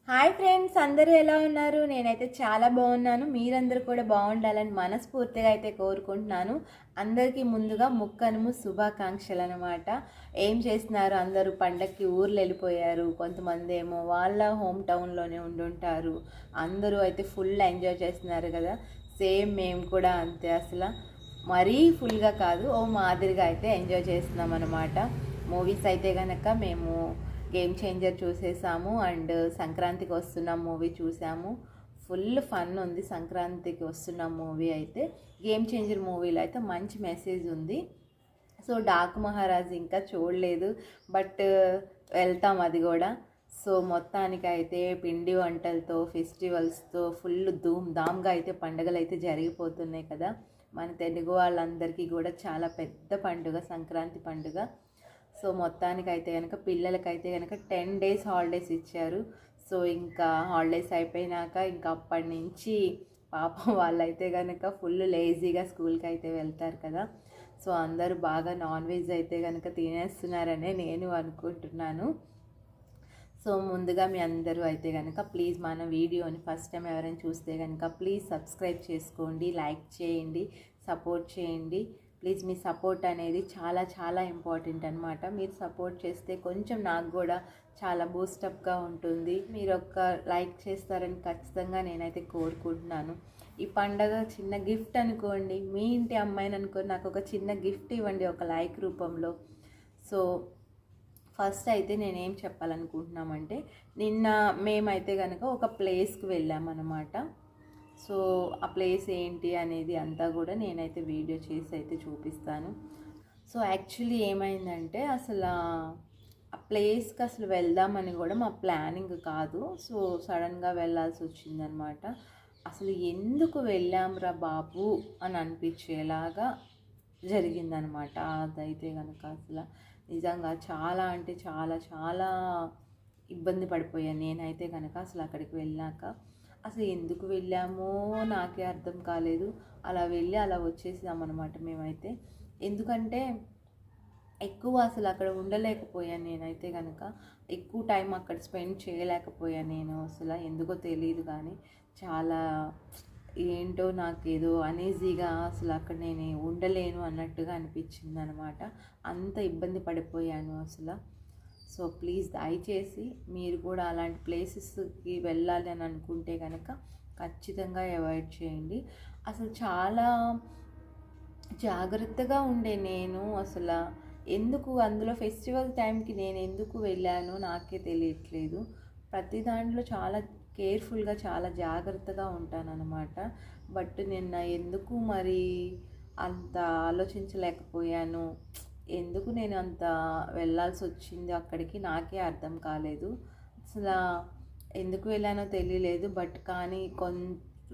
Hi friends, అందరూ ఎలా ఉన్నారు? నేనైతే చాలా బాగున్నాను. మీరందరూ కూడా బాగుండాలని మనస్ఫూర్తిగా అయితే కోరుకుంటున్నాను. అందరికీ ముందుగా ముక్కనుము శుభాకాంక్షలు అనమాట. ఏం చేస్తున్నారు? అందరూ పండక్కి ఊర్లు వెళ్ళిపోయారు. కొంతమంది ఏమో వాళ్ళ హోమ్ టౌన్లోనే ఉండుంటారు. అందరూ అయితే ఫుల్ ఎంజాయ్ చేస్తున్నారు కదా. సేమ్ మేము కూడా అంతే. అసలు మరీ ఫుల్గా కాదు, ఓ మాదిరిగా అయితే ఎంజాయ్ చేస్తున్నాం అనమాట. మూవీస్ అయితే కనుక మేము గేమ్ చేంజర్ చూసేసాము అండ్ సంక్రాంతికి వస్తున్నాం మూవీ చూసాము. ఫుల్ ఫన్ ఉంది సంక్రాంతికి వస్తున్నాం మూవీ అయితే. గేమ్ చేంజర్ మూవీలో అయితే మంచి మెసేజ్ ఉంది. సో డాకు మహారాజ్ ఇంకా చూడలేదు, బట్ వెళ్తాం అది కూడా. సో మొత్తానికి అయితే పిండి వంటలతో ఫెస్టివల్స్తో ఫుల్ ధూమ్ ధామ్గా అయితే పండుగలు అయితే జరిగిపోతున్నాయి కదా. మన తెలుగు వాళ్ళందరికీ కూడా చాలా పెద్ద పండుగ సంక్రాంతి పండుగ. సో మొత్తానికి అయితే కనుక పిల్లలకైతే కనుక 10 days హాలిడేస్ ఇచ్చారు. సో ఇంకా హాలిడేస్ అయిపోయినాక ఇంకా అప్పటి నుంచి పాపం వాళ్ళైతే కనుక ఫుల్ లేజీగా స్కూల్కి అయితే వెళ్తారు కదా. సో అందరూ బాగా నాన్ వెజ్ అయితే కనుక తినేస్తున్నారనే నేను అనుకుంటున్నాను. సో ముందుగా మీ అందరూ అయితే కనుక ప్లీజ్ మన వీడియోని ఫస్ట్ టైం ఎవరైనా చూస్తే కనుక ప్లీజ్ సబ్స్క్రైబ్ చేసుకోండి, లైక్ చేయండి, సపోర్ట్ చేయండి. ప్లీజ్ మీ సపోర్ట్ అనేది చాలా చాలా ఇంపార్టెంట్ అనమాట. మీరు సపోర్ట్ చేస్తే కొంచెం నాకు కూడా చాలా బూస్టప్గా ఉంటుంది. మీరు ఒక లైక్ చేస్తారని ఖచ్చితంగా నేనైతే కోరుకుంటున్నాను. ఈ పండగ చిన్న గిఫ్ట్ అనుకోండి, మీ ఇంటి అమ్మాయిని అనుకోండి, నాకు ఒక చిన్న గిఫ్ట్ ఇవ్వండి ఒక లైక్ రూపంలో. సో ఫస్ట్ అయితే నేనేం చెప్పాలనుకుంటున్నామంటే, నిన్న మేమైతే కనుక ఒక ప్లేస్కి వెళ్ళామన్నమాట. సో ఆ ప్లేస్ ఏంటి అనేది అంతా కూడా నేనైతే వీడియో చేసి అయితే చూపిస్తాను. సో యాక్చువల్లీ ఏమైందంటే అసలు ఆ ప్లేస్కి అసలు వెళ్దామని కూడా మా ప్లానింగ్ కాదు. సో సడన్గా వెళ్ళాల్సి వచ్చిందనమాట. అసలు ఎందుకు వెళ్ళాంరా బాబు అని అనిపించేలాగా జరిగిందనమాట. అదైతే కనుక అసలు నిజంగా చాలా అంటే చాలా చాలా ఇబ్బంది పడిపోయాను నేనైతే కనుక అసలు అక్కడికి వెళ్ళాక. అసలు ఎందుకు వెళ్ళామో నాకే అర్థం కాలేదు. అలా వెళ్ళి అలా వచ్చేసామన్నమాట మేమైతే. ఎందుకంటే ఎక్కువ అసలు అక్కడ ఉండలేకపోయాను నేనైతే కనుక. ఎక్కువ టైం అక్కడ స్పెండ్ చేయలేకపోయాను నేను. అసలు ఎందుకో తెలియదు కానీ చాలా ఏంటో నాకేదో అనీజీగా అసలు అక్కడ నేను ఉండలేను అన్నట్టుగా అనిపించింది అనమాట. అంత ఇబ్బంది పడిపోయాను అసలు. సో ప్లీజ్ దయచేసి మీరు కూడా అలాంటి ప్లేసెస్కి వెళ్ళాలి అని అనుకుంటే కనుక ఖచ్చితంగా అవాయిడ్ చేయండి. అసలు చాలా జాగ్రత్తగా ఉండే నేను అసలు ఎందుకు అందులో ఫెస్టివల్ టైంకి నేను ఎందుకు వెళ్ళానో నాకే తెలియట్లేదు. ప్రతి దాంట్లో చాలా కేర్ఫుల్గా చాలా జాగ్రత్తగా ఉంటానన్నమాట. బట్ నిన్న ఎందుకు మరి అంత ఆలోచించలేకపోయాను, ఎందుకు నేను అంత వెళ్ళాల్సి వచ్చింది అక్కడికి నాకే అర్థం కాలేదు. అసలు ఎందుకు వెళ్ళానో తెలియలేదు. బట్ కానీ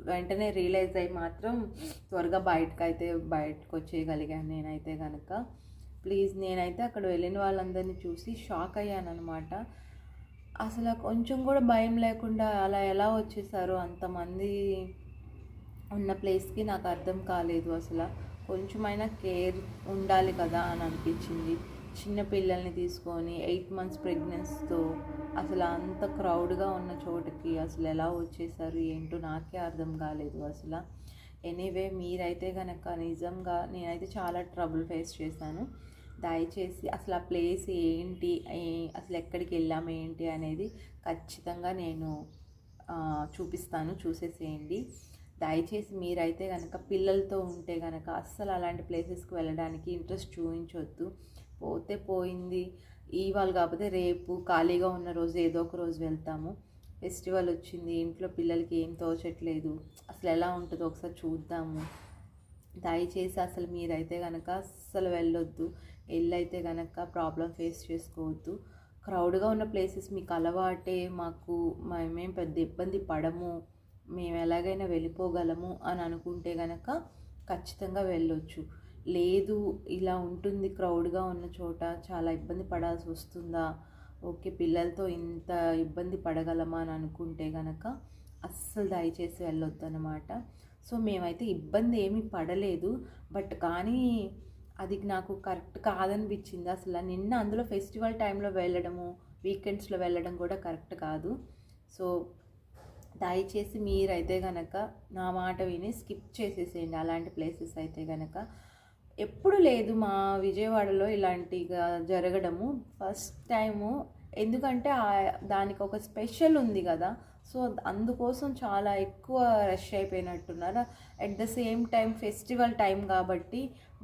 వెంటనే రియలైజ్ అయ్యి మాత్రం త్వరగా బయటకు వచ్చేయగలిగాను నేనైతే కనుక. ప్లీజ్ నేనైతే అక్కడ వెళ్ళిన వాళ్ళందరినీ చూసి షాక్ అయ్యాను అనమాట. అసలు కొంచెం కూడా భయం లేకుండా అలా ఎలా వచ్చేసారో అంతమంది ఉన్న ప్లేస్కి నాకు అర్థం కాలేదు. అసలు కొంచెమైనా కేర్ ఉండాలి కదా అని అనిపించింది. చిన్న పిల్లల్ని తీసుకొని 8 months ప్రెగ్నెన్సీతో అసలు అంత క్రౌడ్గా ఉన్న చోటుకి అసలు ఎలా వచ్చేసారు ఏంటో నాకే అర్థం కాలేదు అసలు. ఎనీవే మీరైతే కనుక నిజంగా నేనైతే చాలా ట్రబుల్ ఫేస్ చేశాను. దయచేసి అసలు ఆ ప్లేస్ ఏంటి, అసలు ఎక్కడికి వెళ్ళాము ఏంటి అనేది ఖచ్చితంగా నేను చూపిస్తాను, చూసేసేయండి. దయచేసి మీరైతే కనుక పిల్లలతో ఉంటే కనుక అస్సలు అలాంటి ప్లేసెస్కి వెళ్ళడానికి ఇంట్రెస్ట్ చూపించవద్దు. పోతే పోయింది, ఇవాళ కాకపోతే రేపు ఖాళీగా ఉన్న రోజు ఏదో ఒక రోజు వెళ్తాము. ఫెస్టివల్ వచ్చింది, ఇంట్లో పిల్లలకి ఏం తోచట్లేదు, అసలు ఎలా ఉంటుందో ఒకసారి చూద్దాము. దయచేసి అసలు మీరైతే కనుక అస్సలు వెళ్ళొద్దు. వెళ్ళైతే కనుక ప్రాబ్లం ఫేస్ చేసుకోవద్దు. క్రౌడ్గా ఉన్న ప్లేసెస్ మీకు అలవాటే, మేమేం పెద్ద ఇబ్బంది పడము, మేము ఎలాగైనా వెళ్ళిపోగలము అని అనుకుంటే కనుక ఖచ్చితంగా వెళ్ళొచ్చు. లేదు ఇలా ఉంటుంది క్రౌడ్గా ఉన్న చోట చాలా ఇబ్బంది పడాల్సి వస్తుందా, ఓకే పిల్లలతో ఇంత ఇబ్బంది పడగలమా అని అనుకుంటే కనుక అస్సలు దయచేసి వెళ్ళొద్దు అన్నమాట. సో మేమైతే ఇబ్బంది ఏమీ పడలేదు. బట్ కానీ అది నాకు కరెక్ట్ కాదనిపించింది. అసలు నిన్న అందులో ఫెస్టివల్ టైంలో వెళ్ళడము, వీకెండ్స్లో వెళ్ళడం కూడా కరెక్ట్ కాదు. సో దయచేసి మీరైతే కనుక నా మాట విని స్కిప్ చేసేసేయండి అలాంటి ప్లేసెస్ అయితే కనుక. ఎప్పుడు లేదు మా విజయవాడలో ఇలాంటిగా జరగడము, ఫస్ట్ టైము. ఎందుకంటే దానికి ఒక స్పెషల్ ఉంది కదా, సో అందుకోసం చాలా ఎక్కువ రష్ అయిపోయినట్టున్నారు. At the same time festival time కాబట్టి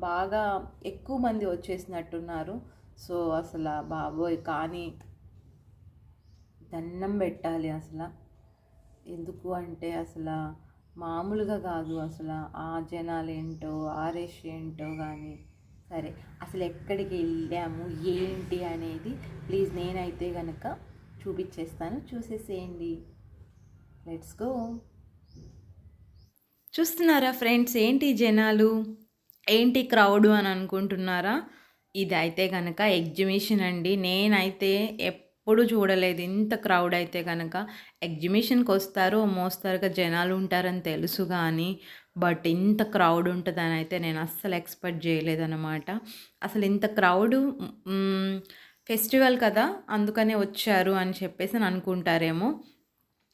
బాగా ఎక్కువ మంది వచ్చేసినట్టున్నారు. సో అసలు బాబోయ్, కానీ దండం పెట్టాలి అసలు. ఎందుకు అంటే అసలు మామూలుగా కాదు అసలు. ఆ జనాలు ఏంటో, ఆ రష్ ఏంటో కానీ. సరే, అసలు ఎక్కడికి వెళ్ళాము ఏంటి అనేది ప్లీజ్ నేనైతే కనుక చూపించేస్తాను, చూసేసేయండి. Let's go. చూస్తున్నారా ఫ్రెండ్స్, ఏంటి జనాలు, ఏంటి క్రౌడ్ అని అనుకుంటున్నారా? ఇది అయితే కనుక ఎగ్జిబిషన్ అండి. నేనైతే ఎప్పుడు చూడలేదు ఇంత క్రౌడ్ అయితే కనుక. ఎగ్జిబిషన్కి వస్తారు, మోస్తరుగా జనాలు ఉంటారని తెలుసు కానీ బట్ ఇంత క్రౌడ్ ఉంటుందని అయితే నేను అస్సలు ఎక్స్పెక్ట్ చేయలేదన్నమాట. అసలు ఇంత క్రౌడు ఫెస్టివల్ కదా అందుకనే వచ్చారు అని చెప్పేసి అనుకుంటారేమో.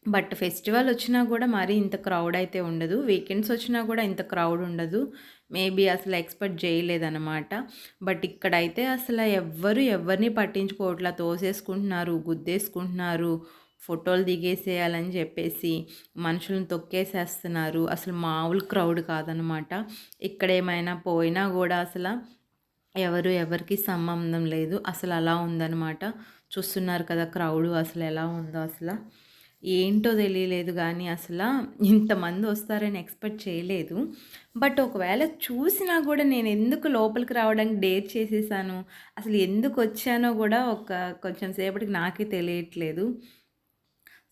బట్ ఫెస్టివల్ వచ్చినా కూడా మరీ ఇంత క్రౌడ్ అయితే ఉండదు, వీకెండ్స్ వచ్చినా కూడా ఇంత క్రౌడ్ ఉండదు. మేబీ అసలు ఎక్స్పెక్ట్ చేయలేదన్నమాట. బట్ ఇక్కడైతే అసలు ఎవరిని పట్టించుకోవట్లా, తోసేసుకుంటున్నారు, గుద్దేసుకుంటున్నారు, ఫోటోలు దిగేసేయాలని చెప్పేసి మనుషులను తొక్కేసేస్తున్నారు. అసలు మామూలు క్రౌడ్ కాదనమాట. ఇక్కడ ఏమైనా పోయినా కూడా అసలు ఎవరికి సంబంధం లేదు, అసలు అలా ఉందన్నమాట. చూస్తున్నారు కదా క్రౌడ్ అసలు ఎలా ఉందో. అసలు ఏంటో తెలియలేదు కానీ అసలు ఇంతమంది వస్తారని ఎక్స్పెక్ట్ చేయలేదు. బట్ ఒకవేళ చూసినా కూడా నేను ఎందుకు లోపలికి రావడానికి డేర్ చేసేసాను, అసలు ఎందుకు వచ్చానో కూడా కొంచెం సేపటికి నాకే తెలియట్లేదు.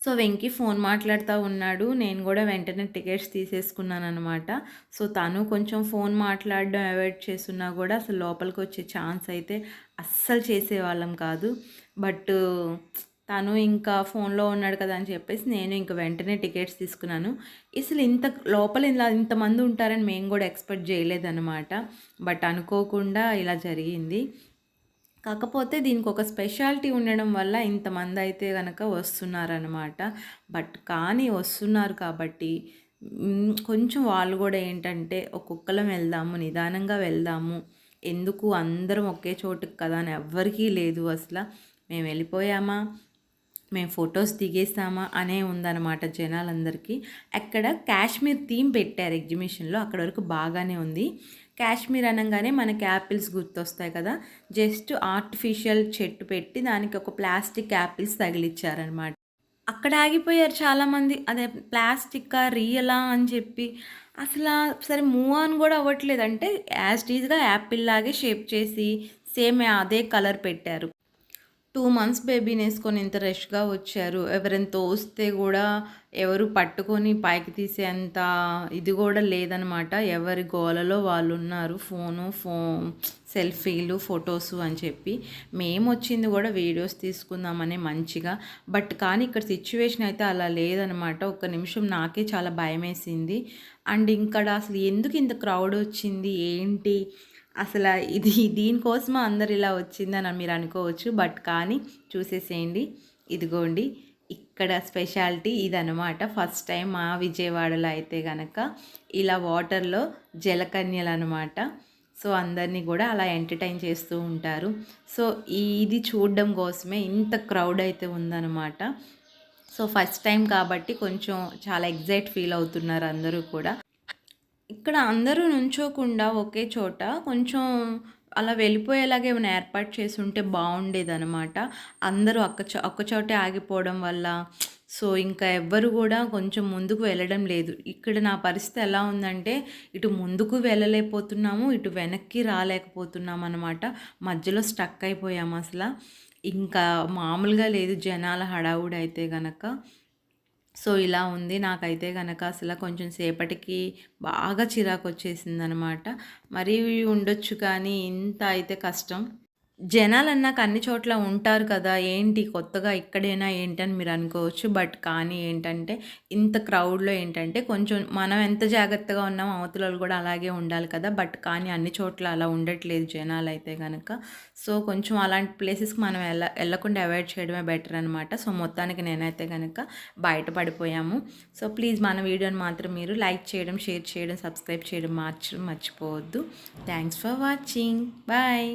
సో వెంకీ ఫోన్ మాట్లాడుతూ ఉన్నాడు, నేను కూడా వెంటనే టికెట్స్ తీసేసుకున్నాను అనమాట. సో తను కొంచెం ఫోన్ మాట్లాడడం అవాయిడ్ చేస్తున్నా కూడా అసలు లోపలికి వచ్చే ఛాన్స్ అయితే అస్సలు చేసేవాళ్ళం కాదు. బట్ తను ఇంకా ఫోన్లో ఉన్నాడు కదా అని చెప్పేసి నేను ఇంకా వెంటనే టికెట్స్ తీసుకున్నాను. అసలు లోపల ఇంతమంది ఉంటారని మేము కూడా ఎక్స్పెక్ట్ చేయలేదన్నమాట. బట్ అనుకోకుండా ఇలా జరిగింది. కాకపోతే దీనికి ఒక స్పెషాలిటీ ఉండడం వల్ల ఇంతమంది అయితే కనుక వస్తున్నారనమాట. బట్ కానీ వస్తున్నారు కాబట్టి కొంచెం వాళ్ళు కూడా ఏంటంటే ఒక్కొక్కరం వెళ్దాము, నిదానంగా వెళ్దాము, ఎందుకు అందరం ఒకే చోటుకి కదా అని ఎవ్వరికీ లేదు. అసలు మేము వెళ్ళిపోయామా, మేము ఫొటోస్ దిగేసామా అనే ఉందన్నమాట జనాలందరికీ. అక్కడ కాశ్మీర్ థీమ్ పెట్టారు ఎగ్జిబిషన్లో, అక్కడ వరకు బాగానే ఉంది. కాశ్మీర్ అనగానే మనకి యాపిల్స్ గుర్తొస్తాయి కదా, జస్ట్ ఆర్టిఫిషియల్ చెట్టు పెట్టి దానికి ఒక ప్లాస్టిక్ యాపిల్స్ తగిలిచ్చారనమాట. అక్కడ ఆగిపోయారు చాలామంది, అదే ప్లాస్టిక్కా రియలా అని చెప్పి. అసలు సరే మూవ్ ఆన్ కూడా అవ్వట్లేదు. అంటే యాజ్ టీజ్గా యాపిల్ లాగే షేప్ చేసి సేమ్ అదే కలర్ పెట్టారు. 2 months బేబీని వేసుకొని ఇంత రష్గా వచ్చారు. ఎవరైనా తోస్తే కూడా ఎవరు పట్టుకొని పైకి తీసేంత ఇది కూడా లేదనమాట. ఎవరి గోలలో వాళ్ళు ఉన్నారు, సెల్ఫీలు, ఫొటోసు అని చెప్పి. మేము వచ్చింది కూడా వీడియోస్ తీసుకుందామని మంచిగా. బట్ కానీ ఇక్కడ సిచ్యువేషన్ అయితే అలా లేదనమాట. ఒక్క నిమిషం నాకే చాలా భయం వేసింది. అండ్ ఇక్కడ అసలు ఎందుకు ఇంత క్రౌడ్ వచ్చింది ఏంటి, అసలు దీనికోసమా అందరు ఇలా వచ్చిందని మీరు అనుకోవచ్చు. బట్ కానీ చూసేసేయండి. ఇదిగోండి ఇక్కడ స్పెషాలిటీ ఇదనమాట. ఫస్ట్ టైం మా విజయవాడలో అయితే కనుక ఇలా వాటర్లో జలకన్యలు అనమాట. సో అందరినీ కూడా అలా ఎంటర్టైన్ చేస్తూ ఉంటారు. సో ఇది చూడడం కోసమే ఇంత క్రౌడ్ అయితే ఉందన్నమాట. సో ఫస్ట్ టైం కాబట్టి కొంచెం చాలా ఎగ్జైట్ ఫీల్ అవుతున్నారు అందరూ కూడా. ఇక్కడ అందరూ నుంచోకుండా ఒకే చోట కొంచెం అలా వెళ్ళిపోయేలాగా ఏమైనా ఏర్పాటు చేసి ఉంటే బాగుండేదనమాట. అందరూ ఒక్కచోటే ఆగిపోవడం వల్ల సో ఇంకా ఎవ్వరు కూడా కొంచెం ముందుకు వెళ్ళడం లేదు. ఇక్కడ నా పరిస్థితి ఎలా ఉందంటే ఇటు ముందుకు వెళ్ళలేకపోతున్నాము, ఇటు వెనక్కి రాలేకపోతున్నాం అనమాట. మధ్యలో స్టక్ అయిపోయాము అసలు. ఇంకా మామూలుగా లేదు జనాల హడావుడి అయితే గనక. సో ఇలా ఉంది. నాకైతే కనుక అసలు కొంచెం సేపటికి బాగా చిరాకు వచ్చేసింది అనమాట. మరీ ఉండొచ్చు కానీ ఇంత అయితే కష్టం. జనాలన్నాక అన్ని చోట్ల ఉంటారు కదా! ఏంటి కొత్తగా ఇక్కడేనా ఏంటి అని మీరు అనుకోవచ్చు. బట్ కానీ ఏంటంటే, ఇంత క్రౌడ్‌లో ఏంటంటే, కొంచెం మనం ఎంత జాగ్రత్తగా ఉన్నామో అవతలోళ్ళు కూడా అలాగే ఉండాలి కదా! బట్ కానీ అన్ని చోట్ల అలా ఉండట్లేదు జనాలైతే గనక. సో, కొంచెం అలాంటి ప్లేసెస్‌కి మనం ఎళ్ళకుండా అవాయిడ్ చేయడమే బెటర్ అనమాట. సో, మొత్తానికి నేనైతే గనక బయట పడిపోయాము. సో, ప్లీజ్ మన వీడియోని మాత్రం మీరు లైక్ చేయడం, షేర్ చేయడం, సబ్స్క్రైబ్ చేయడం మాత్రం మర్చిపోవద్దు. Thanks for watching. బాయ్.